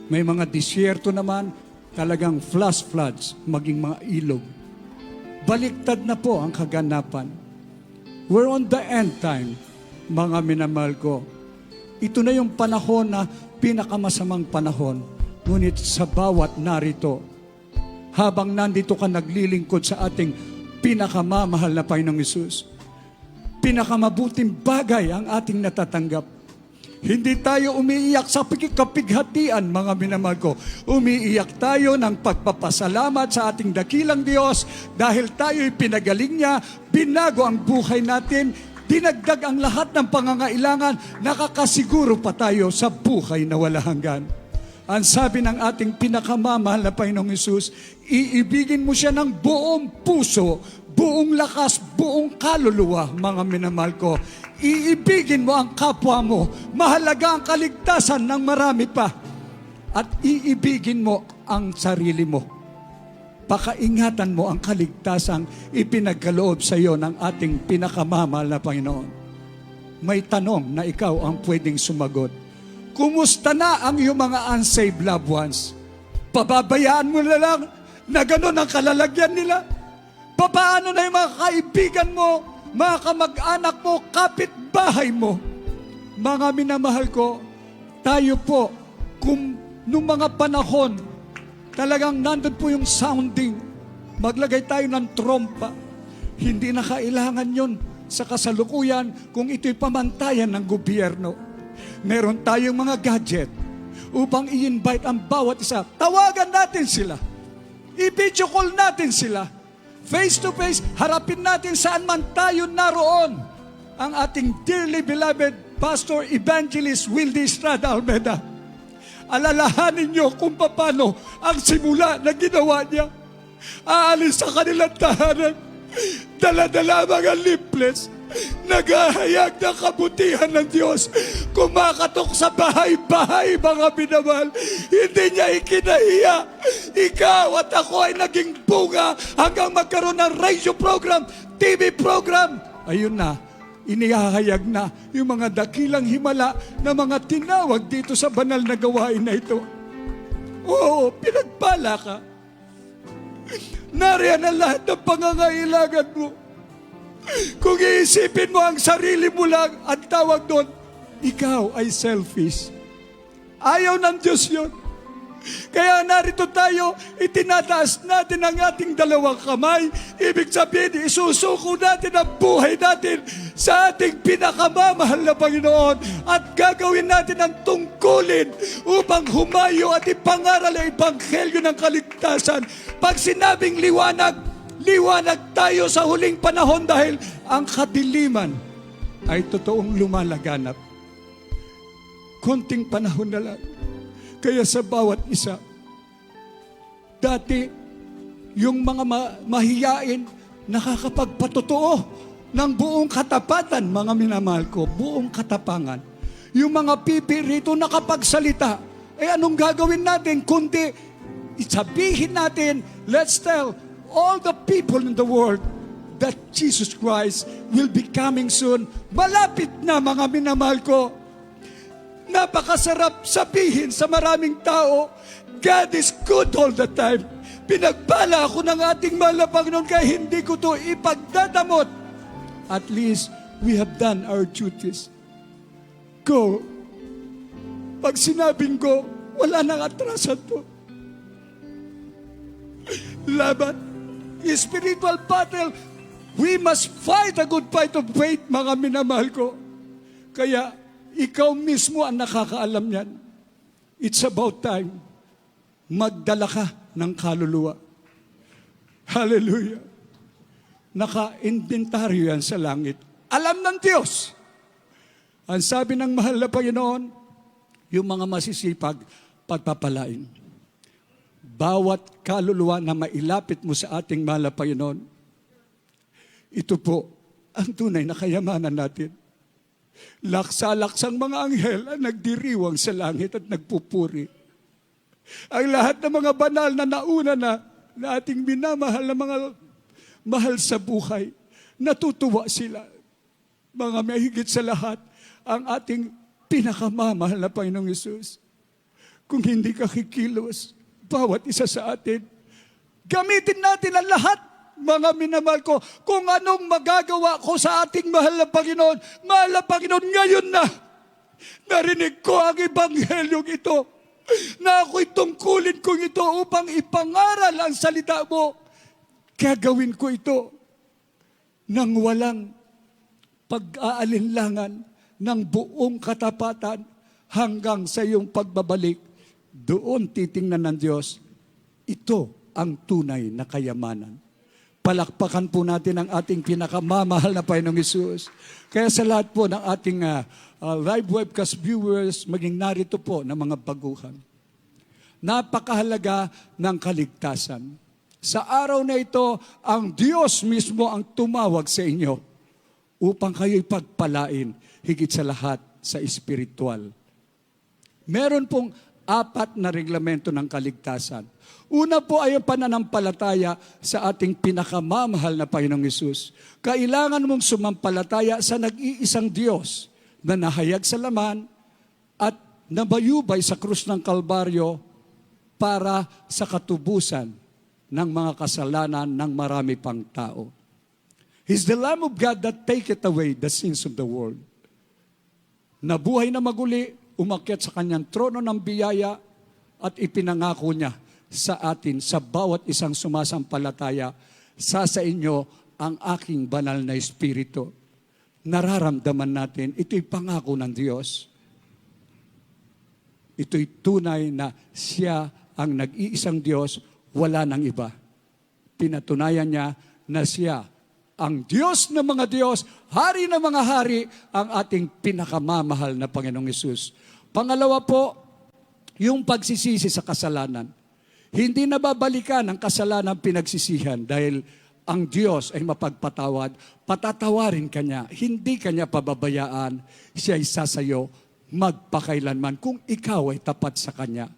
May mga disyerto naman, talagang flash floods, maging mga ilog. Baliktad na po ang kaganapan. We're on the end time, mga minamahal ko. Ito na yung panahon na pinakamasamang panahon. Ngunit sa bawat narito, habang nandito ka naglilingkod sa ating pinakamamahal na Panginoong Hesus, pinakamabuting bagay ang ating natatanggap. Hindi tayo umiiyak sa kapighatian, mga minamahal ko. Umiiyak tayo ng pagpapasalamat sa ating dakilang Diyos dahil tayo'y pinagaling niya, binago ang buhay natin, dinagdag ang lahat ng pangangailangan, nakakasiguro pa tayo sa buhay na wala hanggan. Ang sabi ng ating pinakamamahal na Panginoong Hesus, iibigin mo siya ng buong puso, buong lakas, buong kaluluwa, mga minamahal ko. Iibigin mo ang kapwa mo. Mahalaga ang kaligtasan ng marami pa. At iibigin mo ang sarili mo. Pakaingatan mo ang kaligtasang ipinagkaloob sa iyo ng ating pinakamamahal na Panginoon. May tanong na ikaw ang pwedeng sumagot. Kumusta na ang iyong mga unsaved loved ones? Pababayaan mo na lang na gano'n ang kalalagyan nila? Paano na yung mga kaibigan mo, mga kamag-anak mo, kapitbahay mo? Mga minamahal ko, tayo po, kung nung mga panahon, talagang nandun po yung sounding, maglagay tayo ng trompa. Hindi na kailangan yun sa kasalukuyan kung ito'y pamantayan ng gobyerno. Meron tayong mga gadget upang i-invite ang bawat isa. Tawagan natin sila. I-video call natin sila. Face to face, harapin natin saan man tayo naroon. Ang ating dearly beloved Pastor Evangelist Wildy Estrada Almeda. Alalahanin niyo kung paano ang simula na ginawa niya. Aalis sa kanilang tahanan. Dala-dala mga leaflets. Naghahayag ng kabutihan ng Diyos. Kumakatok sa bahay-bahay, mga binamahal. Hindi niya ikinahiya. Ikaw at ako ay naging bunga hanggang magkaroon ng radio program, TV program. Ayun na, inihahayag na yung mga dakilang himala na mga tinawag dito sa banal na gawain na ito. Oo, pinagpala ka. Nariyan ang lahat ng pangangailangan mo. Kung iisipin mo ang sarili mo lang, ang tawag doon, ikaw ay selfish. Ayaw ng Diyos yun. Kaya narito tayo, itinataas natin ang ating dalawang kamay. Ibig sabihin, isusuko natin ang buhay natin sa ating pinakamamahal na Panginoon at gagawin natin ang tungkulin upang humayo at ipangaral ang ebanghelyo ng kaligtasan. Pag sinabing liwanag, liwanag tayo sa huling panahon dahil ang kadiliman ay totoong lumalaganap. Konting panahon na lang. Kaya sa bawat isa, dati yung mga mahiyain nakakapagpatotoo ng buong katapatan, mga minamahal ko, buong katapangan. Yung mga pipi rito nakapagsalita, anong gagawin natin kundi sabihin natin, let's tell all the people in the world that Jesus Christ will be coming soon. Malapit na, mga minamahal ko. Napakasarap sabihin sa maraming tao, God is good all the time. Pinagpala ako ng ating mahal na Panginoon kaya hindi ko to ipagdadamot. At least, we have done our duties. Go. Pag sinabing go, wala nang atrasan to. Laban. Spiritual battle, we must fight a good fight of faith, mga minamahal ko. Kaya, ikaw mismo ang nakakaalam yan. It's about time. Magdala ka ng kaluluwa. Hallelujah. Naka-inventaryo yan sa langit. Alam ng Diyos. Ang sabi ng mahal na Panginoon, yung mga masisipag, pagpapalain. Bawat kaluluwa na mailapit mo sa ating mahal na Panginoon, ito po ang tunay na kayamanan natin. Laksa-laksang mga anghel ang nagdiriwang sa langit at nagpupuri. Ang lahat ng mga banal na nauna na ating minamahal na mga mahal sa buhay, natutuwa sila. Mga may higit sa lahat, ang ating pinakamamahal na Panginoong Hesus. Kung hindi ka kikilos, bawat isa sa atin, gamitin natin ang lahat, mga minamahal ko, kung anong magagawa ko sa ating mahal na Panginoon. Mahal na Panginoon, ngayon na, narinig ko ang ebanghelyong ito, na ako'y tungkulin kong ito upang ipangaral ang salita mo. Gagawin ko ito nang walang pag-aalinlangan ng buong katapatan hanggang sa iyong pagbabalik. Doon titingnan ng Diyos, ito ang tunay na kayamanan. Palakpakan po natin ang ating pinakamamahal na Panginoong Hesus. Kaya sa lahat po ng ating live webcast viewers, maging narito po ng mga baguhan. Napakahalaga ng kaligtasan. Sa araw na ito, ang Diyos mismo ang tumawag sa inyo upang kayo'y pagpalain, higit sa lahat sa espiritual. Meron pong 4 na reglamento ng kaligtasan. Una po ay ang pananampalataya sa ating pinakamamahal na Panginoong Hesus. Kailangan mong sumampalataya sa nag-iisang Diyos na nahayag sa laman at nabayubay sa krus ng Kalbaryo para sa katubusan ng mga kasalanan ng marami pang tao. He's the Lamb of God that taketh away the sins of the world. Nabuhay na maguli, umakyat sa kanyang trono ng biyaya at ipinangako niya sa atin, sa bawat isang sumasampalataya, sa inyo ang aking banal na espiritu. Nararamdaman natin, ito'y pangako ng Diyos. Ito'y tunay na siya ang nag-iisang Diyos, wala nang iba. Pinatunayan niya na siya ang Diyos ng mga Diyos, Hari ng mga hari, ang ating pinakamamahal na Panginoong Hesus. Pangalawa po, yung pagsisisi sa kasalanan. Hindi nababalikan ang kasalanan pinagsisihan dahil ang Diyos ay mapagpatawad, patatawarin kanya, hindi kanya pababayaan, siya ay sasayo magpakailanman kung ikaw ay tapat sa kanya.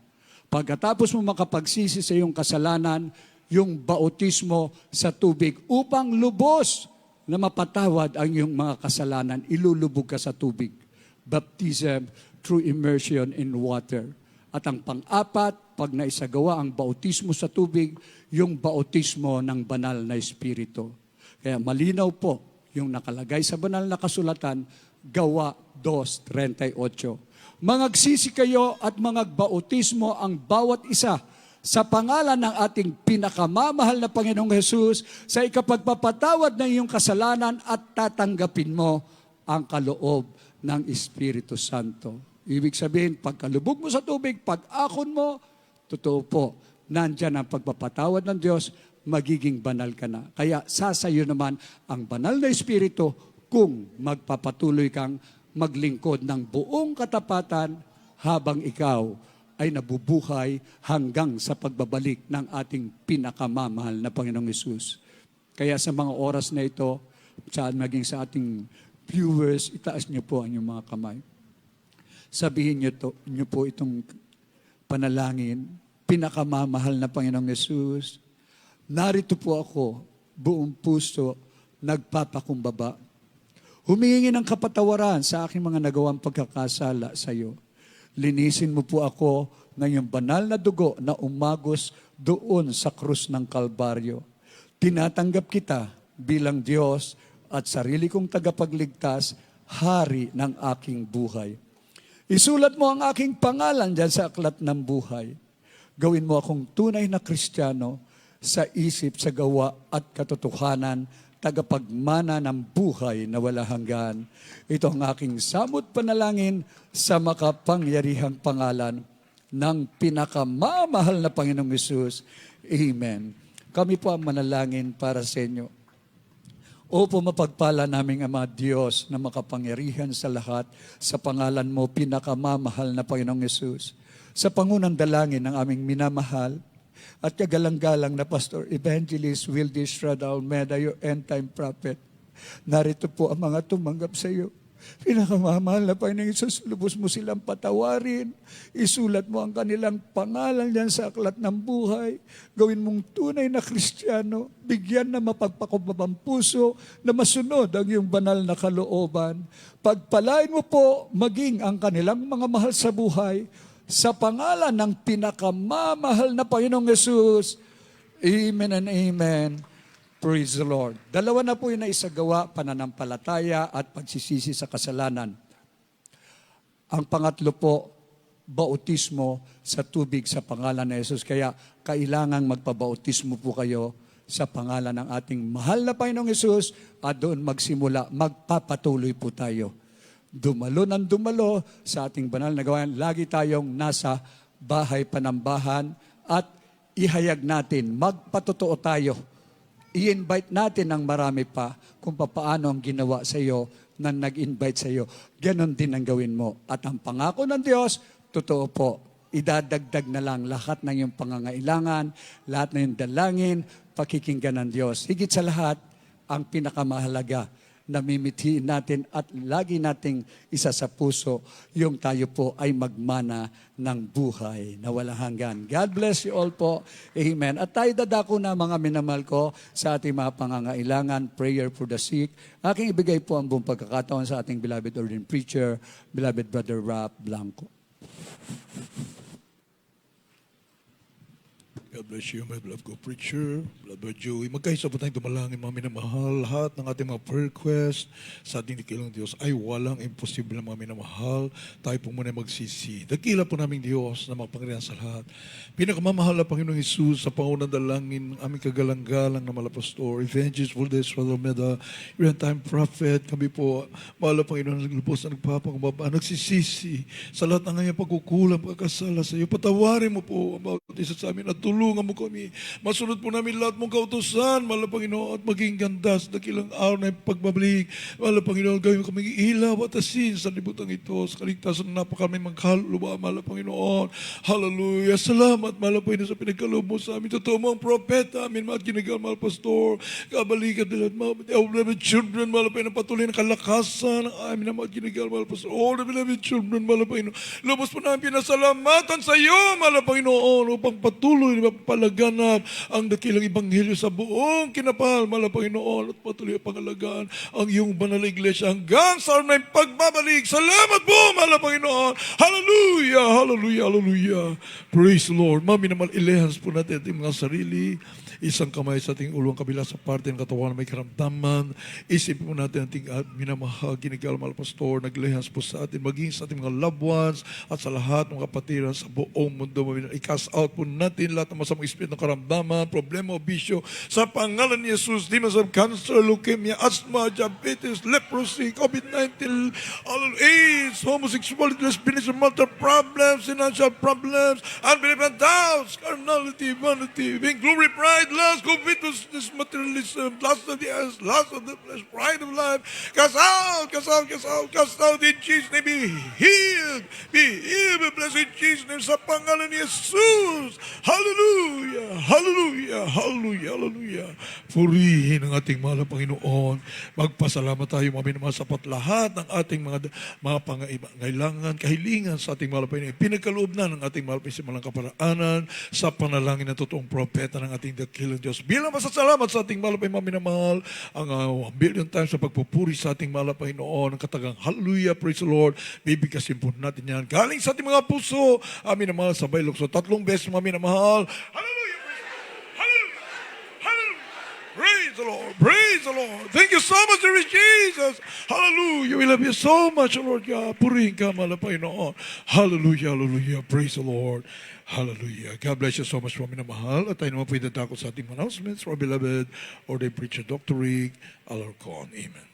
Pagkatapos mo makapagsisi sa iyong kasalanan, yung bautismo sa tubig upang lubos na mapatawad ang iyong mga kasalanan, ilulubog ka sa tubig. Baptism through immersion in water. At ang pang-4, pag naisagawa ang bautismo sa tubig, yung bautismo ng banal na espiritu. Kaya malinaw po yung nakalagay sa banal na kasulatan, Gawa 2:38. Mangagsisi kayo at mangagbautismo ang bawat isa sa pangalan ng ating pinakamamahal na Panginoong Hesus sa ikapagpapatawad ng iyong kasalanan at tatanggapin mo ang kaloob ng Espiritu Santo. Ibig sabihin, pagkalubog mo sa tubig, pag-akon mo, totoo po, nandyan ang pagpapatawad ng Diyos, magiging banal ka na. Kaya sasayo naman ang banal na Espiritu kung magpapatuloy kang maglingkod ng buong katapatan habang ikaw ay nabubuhay hanggang sa pagbabalik ng ating pinakamamahal na Panginoong Hesus. Kaya sa mga oras na ito, maging sa ating viewers, itaas niyo po ang inyong mga kamay. Sabihin niyo po itong panalangin, pinakamamahal na Panginoong Hesus, narito po ako, buong puso, nagpapakumbaba. Humihingi ng kapatawaran sa aking mga nagawang pagkakasala sa iyo. Linisin mo po ako ng iyong banal na dugo na umagos doon sa krus ng Kalbaryo. Tinatanggap kita bilang Diyos at sarili kong tagapagligtas, Hari ng aking buhay. Isulat mo ang aking pangalan dyan sa aklat ng buhay. Gawin mo akong tunay na Kristiyano sa isip, sa gawa at katotohanan, tagapagmana ng buhay na wala hanggan. Ito ang aking samot panalangin sa makapangyarihang pangalan ng pinakamamahal na Panginoong Hesus. Amen. Kami po ang manalangin para sa inyo. Opo, mapagpala naming Ama Diyos na makapangyarihan sa lahat, sa pangalan mo, pinakamamahal na Panginoong Yesus. Sa pangunang dalangin ng aming minamahal at kagalang-galang na Pastor Evangelist Wildy Estrada Almeda, your end-time prophet. Narito po ang mga tumanggap sa iyo. Pinakamamahal na Panginoong Yesus, lubos mo silang patawarin. Isulat mo ang kanilang pangalan diyan sa aklat ng buhay. Gawin mong tunay na Kristiyano. Bigyan na mapagpakubabang puso na masunod ang iyong banal na kalooban. Pagpalain mo po maging ang kanilang mga mahal sa buhay sa pangalan ng pinakamamahal na Panginoong Yesus. Amen and amen. Praise the Lord. Dalawa na po yung naisagawa, pananampalataya at pagsisisi sa kasalanan. Ang pangatlo po, bautismo sa tubig sa pangalan ni Jesus. Kaya kailangang magpabautismo po kayo sa pangalan ng ating mahal na Panginoong Jesus at doon magsimula, magpapatuloy po tayo. Dumalo ng dumalo sa ating banal na gawain. Lagi tayong nasa bahay panambahan at ihayag natin, magpatotoo tayo. I-invite natin ng marami pa kung paano ang ginawa sa iyo na nag-invite sa iyo. Ganon din ang gawin mo. At ang pangako ng Diyos, totoo po, idadagdag na lang lahat ng iyong pangangailangan, lahat ng iyong dalangin, pakikinggan ng Diyos. Higit sa lahat, ang pinakamahalaga, namimithiin natin at lagi nating isa sa puso yung tayo po ay magmana ng buhay na walang hanggan. God bless you all po. Amen. At tayo dadako na mga minamahal ko sa ating mga pangangailangan, prayer for the sick. Aking ibigay po ang buong pagkakataon sa ating beloved ordained preacher, beloved Brother Rap Blanco. God bless you, my beloved co-preacher, beloved Joey. Magkaisa po tayong tumalangin, mga minamahal. Lahat ng ating mga prayer request sa ating dakilang Diyos ay walang imposible na mga minamahal. Tayo po muna magsisi. Dakila po naming Diyos na makapangyarihan sa lahat. Pinakamamahal na Panginoong Hesus sa pangunang dalangin, aming kagalang-galang na malapastor, Evangelist Wildes Almeda, time prophet, kami po, mahal na Panginoon, naglubos na nagpapangbaba, nagsisisi sa lahat ng ngayong pagkukulang, pagkasala sa iyo. Patawarin mo po ang bawat isa sa amin at tulungan mo kami. Masunod po namin lahat mong kautusan, mahal na Panginoon, at maging ganda sa dakilang araw na pagbabalik. Mahal na Panginoon, gawin mo kaming ilaw at asin sa libutang ito, sa kaligtasan na napakamay magkaluluwa, mahal na Panginoon. Hallelujah. Salamat, mahal na Panginoon, sa pinagkaloob mo sa amin. Totoo mo ang propeta, amin, mga kinagal, mahal pastor, kabalikan nila, mga beloved children, mahal na Panginoon, patuloy na kalakasan ng amin, mga kinagal, mahal pastor. All the beloved children, mahal na Panginoon. Lubos po namin pinasalamatan sa iyo, mahal na Panginoon, upang patuloy na palaganap ang dakilang ibanghilyo sa buong kinapal, mahal na Panginoon, at patuloy ang pangalagaan ang iyong banal na iglesia hanggang sa araw na pagbabalik. Salamat po, mahal na Panginoon. Hallelujah, hallelujah, hallelujah. Praise the Lord. Mami naman, ilehans po natin ating mga sarili. Isang kamay sa ating ulo, ang kabila sa parte ng katawan na may karamdaman. Isipin po natin ating minamahal, ginigal, mahal pastor, naglehans po sa atin, maging sa ating mga loved ones at sa lahat ng kapatiran sa buong mundo. I-cast out po natin lahat ng masamang espiritu ng karamdaman, problema o bisyo sa pangalan ni Jesus. Demons of cancer, leukemia, asthma, diabetes, leprosy, COVID-19, AIDS, homosexuality, lesbianism, marital problems, financial problems, unbelief and doubts, carnality, vanity, being glory, pride, lust, covetousness, materialism, lust of the eyes, lust of the flesh, pride of life. Cast out, cast out, cast out, cast out in Jesus' name. Be healed, be blessed in Jesus' name sa pangalan ni Jesus. Hallelujah, hallelujah, hallelujah, hallelujah. Purihin ang ating mahal na Panginoon. Magpasalamat tayo, mga minamahal, sapat lahat ng ating mga pangailangan, kahilingan sa ating mahal na Panginoon. Pinagkaloob na ng ating mahal na kaparaanan sa panalangin ng totoong propeta ng ating dakilang Diyos. Bilang masasalamat sa ating mahal na minamahal, ang 1 billion times sa pagpupuri sa ating mahal na Panginoon, ang katagang hallelujah, praise the Lord. Bibigkasin po natin yan. Galing sa ating mga puso, amin na mahal, sabay lukso. 3 beses, mga minamahal. Hallelujah, hallelujah, hallelujah. Praise the Lord, praise the Lord. Thank you so much, Lord Jesus. Hallelujah, we love you so much, Lord God. Purihin ka, mahal na Panginoon. Hallelujah, hallelujah, praise the Lord. Hallelujah. God bless you so much, mga minamahal. At tayo naman po idadako sa ating announcements for our beloved ordained preacher, Dr. Rick Alarcon. Amen.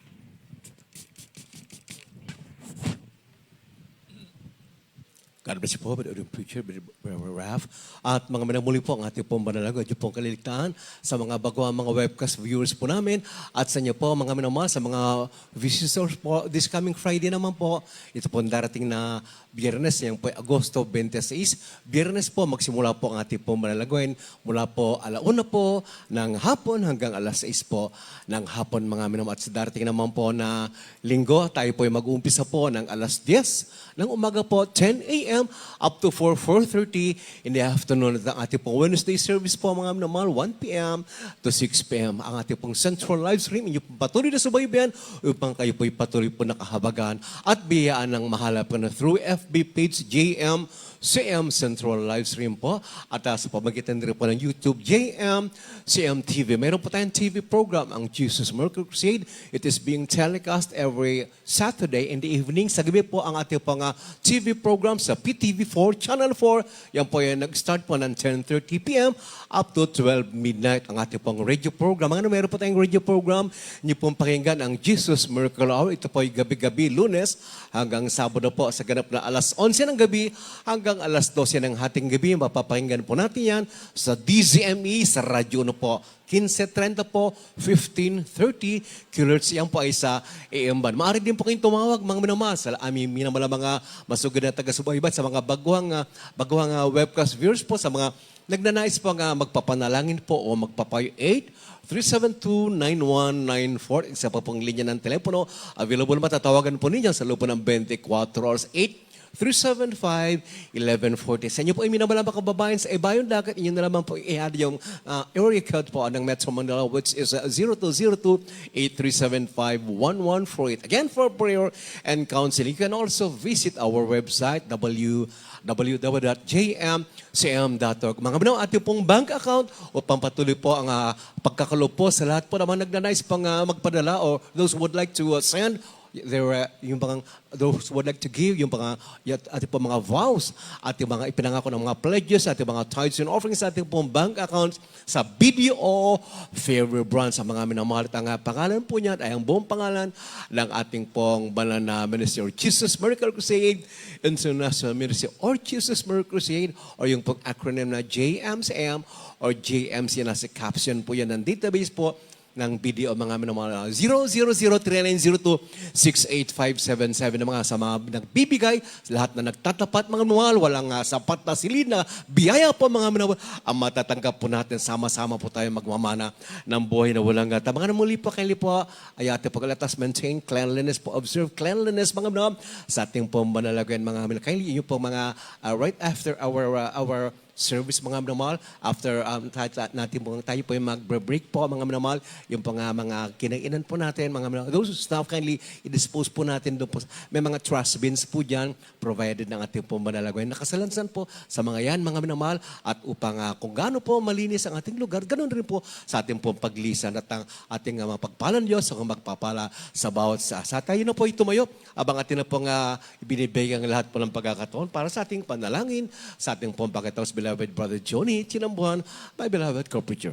God bless you po, Brother Preacher, Brother Raf. At mga minamuli po ang ating pong banalago, yung pong kaliligtaan sa mga baguang mga webcast viewers po namin at sa inyo po mga minamahal, sa mga visitors po. This coming Friday naman po, ito po darating na Biyernes, yung po Agosto 26. Biyernes po, magsimula po ang ating pong manalagawin mula po 1:00 po ng hapon hanggang 6:00 po ng hapon mga minamahal. At sa darating naman po na linggo, tayo po ay mag-uumpisa po ng 10:00 ng umaga po, 10 a.m. up to 4:30 in the afternoon. At ang ating pong Wednesday service po mga minamahal, 1 p.m. to 6 p.m. Ang ating pong central live stream, inyo pong patuloy na subaybayan upang kayo po'y patuloy po nakahabagan at biyaan ng mahala po na through FB page JM CM Central Live Stream po at sa pamagitan rin po ng YouTube JM CM TV. Mayroon po tayong TV program, ang Jesus Miracle Crusade. It is being telecast every Saturday in the evening. Sa gabi po ang ating pang TV program sa PTV4, Channel 4. Yan po yan nag-start po ng 10:30 p.m. up to 12 midnight ang ating pong radio program. Meron po tayong radio program. Niyo pong pakinggan ang Jesus Miracle Hour. Ito po ay gabi-gabi, Lunes hanggang Sabado po sa ganap na 11:00 ng gabi hanggang 12:00 ng hating gabi. Mapapakinggan po natin yan sa DZME, sa radyo po. 15:30 po, 15:30 kHz. Yan po ay sa AM band. Maaari din po kayong tumawag mga minamahal sa aming minamahal mga masugid na taga-subaybat sa mga baguhang webcast viewers po, sa mga nagnanais po nga magpapanalangin po o magpapayo 8-372-9194. Isa pa pong linya ng telepono. Available matatawagan po ninyo sa loob po ng 24 hours. 8-375-1140. Sa inyo po ay minamahal mga kababayan sa Ibayong Dagat, inyo na naman po i-add yung area code po ng Metro Manila, which is 0202-8375-1148. Again, for prayer and counseling, you can also visit our website, www.jmcm.org. Mga manaw, ating pong bank account upang patuloy po ang pagkakalob po sa lahat po naman nagnanais pang magpadala or those who would like to send yung mga those who would like to give, yung mga ating po mga vows, ating mga ipinangako ng mga pledges, ating mga tithes and offerings, ating pong bank accounts sa BDO Fairview Branch. Sa mga minamahal at ang pangalan po niyan ay ang buong pangalan ng ating pong banal na Ministry of Jesus Miracle Crusade, International Ministry or Jesus Miracle Crusade, or yung pong acronym na JMCM or JMC na sa caption po yan ng database po ng BDO mga minamahal. 0003902-68577 na mga sa mga nagbibigay, lahat na nagtatapat mga minamahal, walang sapat na silid na biyaya po mga minamahal, ang matatanggap po natin, sama-sama po tayo magmamana ng buhay na walang gata. Mga muli po kayo po ay ating pag-alatas, maintain cleanliness po, observe cleanliness mga minamahal sa ating pong manalagayan mga minamahal. Kayo yun po mga right after our service mga minamahal, after natin po tayo po yung mag-break po mga minamahal, yung mga kinainan po natin mga minamahal. Those staff kindly i-dispose po natin doon po. May mga trash bins po dyan provided ng ating po manalagay. Nakasalansan po sa mga yan mga minamahal, at upang kung gaano po malinis ang ating lugar, ganoon rin po sa ating po paglisan at ang ating mapagpalan Diyos o magpapala sa bawat sa tayo na po itumayo abang atin na pong ibinibigay ang lahat po ng pagkakataon para sa ating panalangin, sa ating pong pakitaos, beloved Brother Johnny Chinambuan, my beloved co-preacher.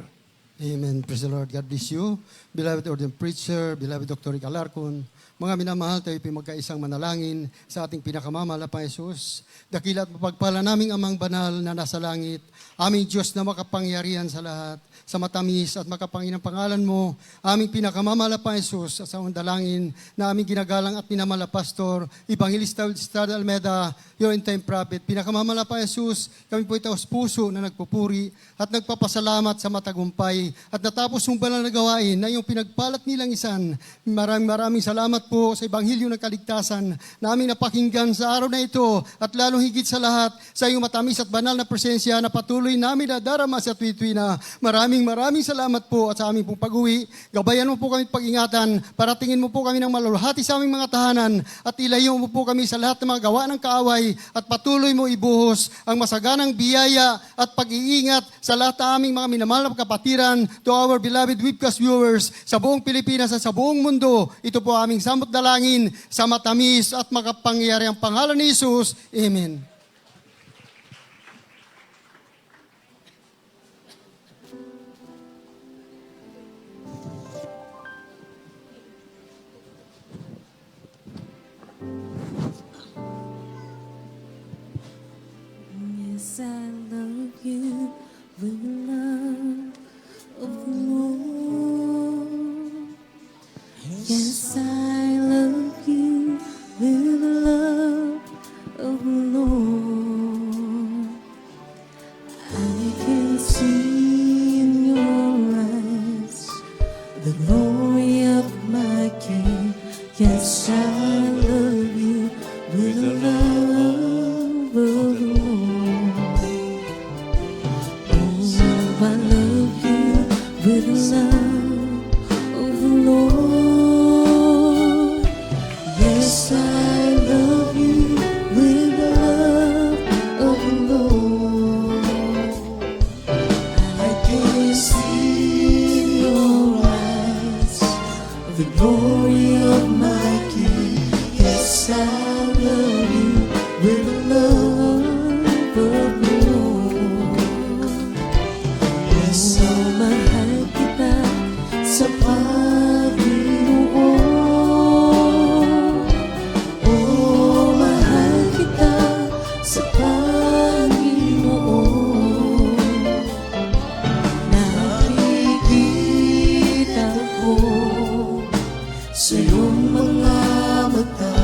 Amen. Praise the Lord. God bless you. Beloved ordained preacher, beloved Dr. Rick Alarcon, mga minamahal, tayo magkaisang manalangin sa ating pinakamamahal na Jesus. Dakila at mapagpala naming amang banal na nasa langit, aming Diyos na makapangyarihan sa lahat, sa matamis at makapanginang pangalan mo, aming pinakamamahal na Jesus, sa dalangin na aming ginagalang at minamahal na Pastor, Evangelista Estrada Almeda, your end-time prophet, pinakamamahal na Jesus, kami po itaos puso na nagpupuri at nagpapasalamat sa matagumpay at natapos yung banal na gawain na yung pinagpalat nilang isan. Maraming salamat po sa Ebanghelyo ng Kaligtasan na aming napakinggan sa araw na ito, at lalong higit sa lahat sa iyong matamis at banal na presensya na patuloy namin na darama sa tuwi-tuwi na. Maraming salamat po, at sa aming pong pag-uwi, gabayan mo po kami pag-ingatan, paratingin mo po kami ng malulhati sa aming mga tahanan, at ilayo mo po kami sa lahat ng mga gawa ng kaaway, at patuloy mo ibuhos ang masaganang biyaya at pag-iingat sa lahat ng aming mga minamahal na kapatiran, to our beloved webcast viewers sa buong Pilipinas at sa buong mundo. Ito po aming samot dalangin sa matamis at makapangyarihang pangalan ni Jesus. Amen. Yes, I love you with the love of the Lord. I can see in your eyes the glory of my King. Yes, I love you with the love of the Lord. Oh, I love you with the love of the Lord. Yes, I love you with the love of the Lord. I can see in your eyes the glory of my King. Yes, I love you with the love of the Lord. Yes, mahal kita sa Panginoon. Oh, mahal kita sa Panginoon. Nakikita ko sa iyong mga mata.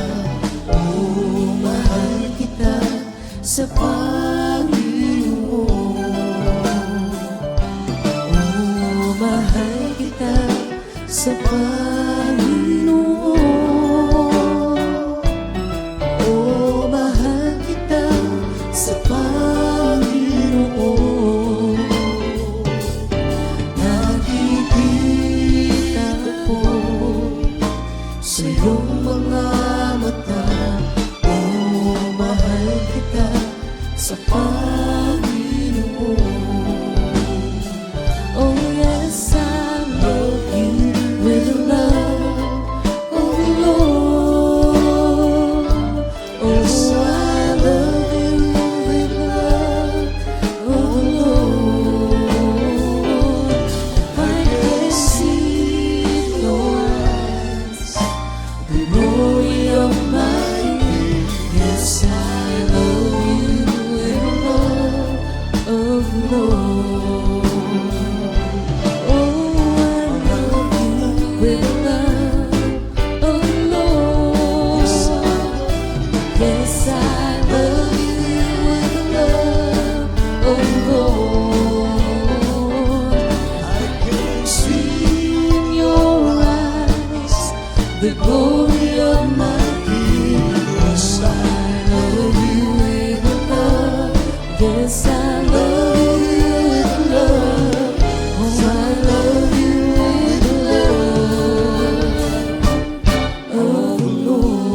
Oh, mahal kita sa Panginoon. Oh, mahal kita sa Panginoon. Oh, mahal kita sa Panginoon. Nakikita ko sa iyong mga mata. Oh, mahal kita sa Panginoon. Oh, yes, I love you with the love of the Lord. Oh, I love you with the love of the Lord. I can see in your eyes the glory of my King. Yes, I love you with the love of the Lord. Oh, I love you with the love of the Lord. Yes, I love you with the love of the Lord. I can see in your eyes the glory of my King. Yes, I love you with the love. Yes, I love you with the love. Oh, I love you with the love of the Lord.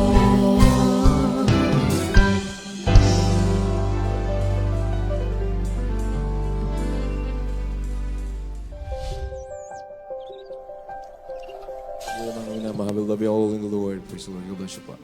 Yun ang minamahal. We love you all in the Lord. Praise the Lord. God bless you po.